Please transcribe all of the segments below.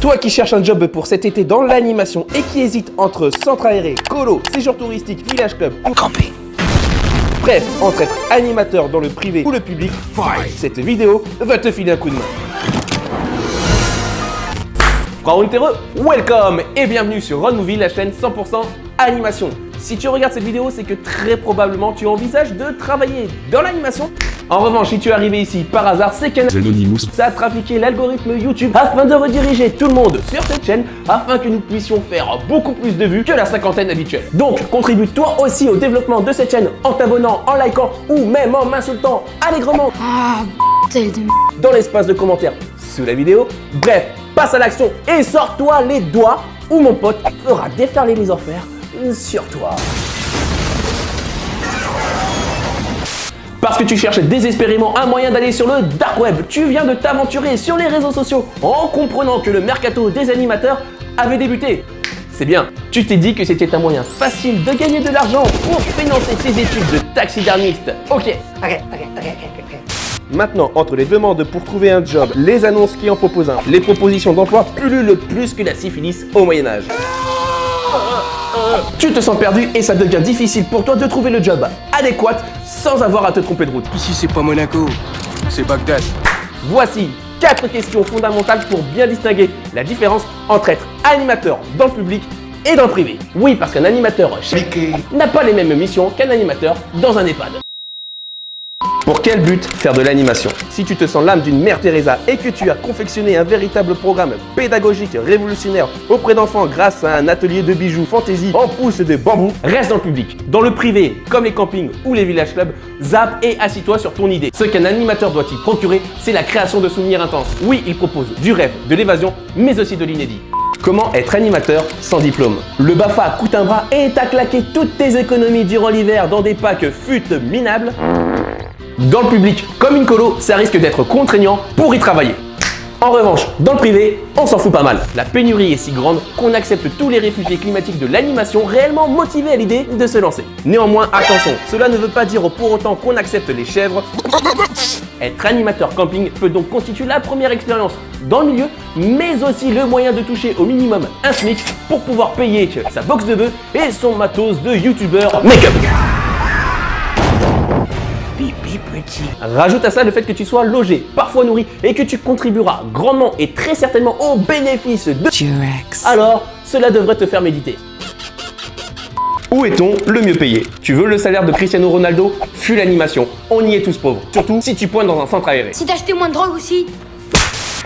Toi qui cherches un job pour cet été dans l'animation et qui hésite entre centre aéré, colo, séjour touristique, village club ou camping. Bref, entre être animateur dans le privé ou le public, cette vidéo va te filer un coup de main. Frontereux, welcome et bienvenue sur Run Movie, la chaîne 100% animation. Si tu regardes cette vidéo, c'est que très probablement tu envisages de travailler dans l'animation. En revanche, si tu es arrivé ici par hasard, c'est qu'un Anonymous a trafiqué l'algorithme YouTube afin de rediriger tout le monde sur cette chaîne afin que nous puissions faire beaucoup plus de vues que la cinquantaine habituelle. Donc, contribue toi aussi au développement de cette chaîne en t'abonnant, en likant ou même en m'insultant allègrement dans l'espace de commentaires sous la vidéo. Bref, passe à l'action et sors-toi les doigts ou mon pote fera déferler les enfers sur toi. Parce que tu cherches désespérément un moyen d'aller sur le dark web, tu viens de t'aventurer sur les réseaux sociaux en comprenant que le mercato des animateurs avait débuté. C'est bien, tu t'es dit que c'était un moyen facile de gagner de l'argent pour financer tes études de taxidermiste. Ok. Maintenant, entre les demandes pour trouver un job, les annonces qui en proposent un, les propositions d'emploi pullulent plus que la syphilis au Moyen-Âge. Tu te sens perdu et ça devient difficile pour toi de trouver le job adéquat sans avoir à te tromper de route. Ici c'est pas Monaco, c'est Bagdad. Voici 4 questions fondamentales pour bien distinguer la différence entre être animateur dans le public et dans le privé. Oui, parce qu'un animateur n'a pas les mêmes missions qu'un animateur dans un EHPAD. Pour quel but faire de l'animation? Si tu te sens l'âme d'une mère Teresa et que tu as confectionné un véritable programme pédagogique révolutionnaire auprès d'enfants grâce à un atelier de bijoux fantaisie en pousse de bambou, reste dans le public. Dans le privé, comme les campings ou les village clubs, zappe et assis-toi sur ton idée. Ce qu'un animateur doit y procurer, c'est la création de souvenirs intenses. Oui, il propose du rêve, de l'évasion, mais aussi de l'inédit. Comment être animateur sans diplôme? Le BAFA coûte un bras et t'as claqué toutes tes économies durant l'hiver dans des packs fut minables. Dans le public, comme une colo, ça risque d'être contraignant pour y travailler. En revanche, dans le privé, on s'en fout pas mal. La pénurie est si grande qu'on accepte tous les réfugiés climatiques de l'animation réellement motivés à l'idée de se lancer. Néanmoins, attention, cela ne veut pas dire pour autant qu'on accepte les chèvres. Être animateur camping peut donc constituer la première expérience dans le milieu, mais aussi le moyen de toucher au minimum un SMIC pour pouvoir payer sa box de bœuf et son matos de youtubeur make-up. Rajoute à ça le fait que tu sois logé, parfois nourri et que tu contribueras grandement et très certainement aux bénéfices de Durex. Alors, cela devrait te faire méditer. Où est-on le mieux payé? Tu veux le salaire de Cristiano Ronaldo? Fuis l'animation, on y est tous pauvres. Surtout si tu pointes dans un centre aéré. Si t'achetais moins de drogue aussi.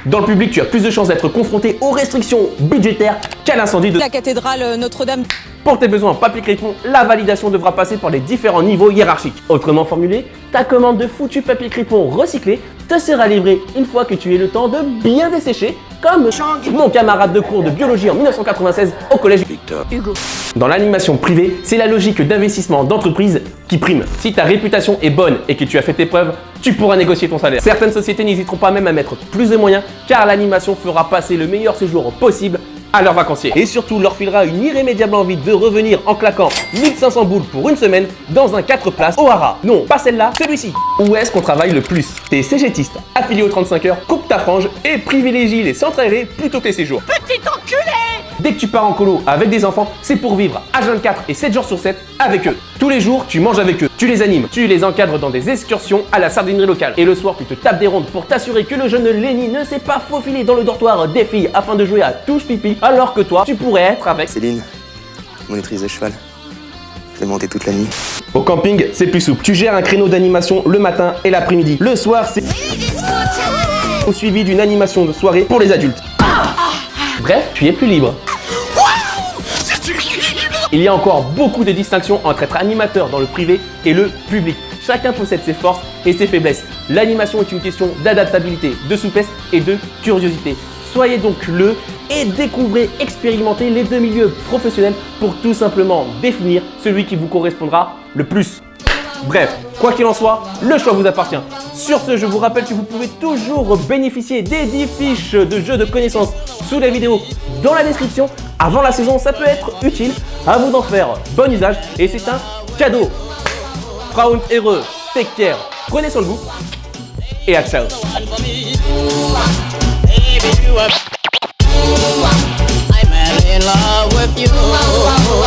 Dans le public, tu as plus de chances d'être confronté aux restrictions budgétaires qu'à l'incendie de la cathédrale Notre-Dame. Pour tes besoins papier crépon, la validation devra passer par les différents niveaux hiérarchiques. Autrement formulé, ta commande de foutu papier crépon recyclé te sera livrée une fois que tu aies le temps de bien dessécher, comme mon camarade de cours de biologie en 1996 au collège Victor Hugo. Dans l'animation privée, c'est la logique d'investissement d'entreprise qui prime. Si ta réputation est bonne et que tu as fait tes preuves, tu pourras négocier ton salaire. Certaines sociétés n'hésiteront pas même à mettre plus de moyens car l'animation fera passer le meilleur séjour possible à leurs vacanciers. Et surtout leur filera une irrémédiable envie de revenir en claquant 1500 boules pour une semaine dans un 4 places au Hara. Non, pas celle-là, celui-ci. Où est-ce qu'on travaille le plus? T'es cégétiste, affilié aux 35 heures, coupe ta frange et privilégie les centres aérés plutôt que les séjours. Petit enculé! Dès que tu pars en colo avec des enfants, c'est pour vivre H24 et 7 jours sur 7 avec eux. Tous les jours, tu manges avec eux, tu les animes, tu les encadres dans des excursions à la sardinerie locale. Et le soir, tu te tapes des rondes pour t'assurer que le jeune Lenny ne s'est pas faufilé dans le dortoir des filles afin de jouer à touche pipi, alors que toi, tu pourrais être avec Céline, monitrice de cheval. Je vais monter toute la nuit. Au camping, c'est plus souple. Tu gères un créneau d'animation le matin et l'après-midi. Le soir, c'est au suivi d'une animation de soirée pour les adultes. Bref, tu es plus libre. Il y a encore beaucoup de distinctions entre être animateur dans le privé et le public. Chacun possède ses forces et ses faiblesses. L'animation est une question d'adaptabilité, de souplesse et de curiosité. Soyez donc et découvrez, expérimentez les deux milieux professionnels pour tout simplement définir celui qui vous correspondra le plus. Bref, quoi qu'il en soit, le choix vous appartient. Sur ce, je vous rappelle que vous pouvez toujours bénéficier des 10 fiches de jeux de connaissances sous la vidéo dans la description. Avant la saison, ça peut être utile. À vous d'en faire bon usage et c'est un cadeau. Frauen heureux, take care, prenez soin de vous et à ciao. with you.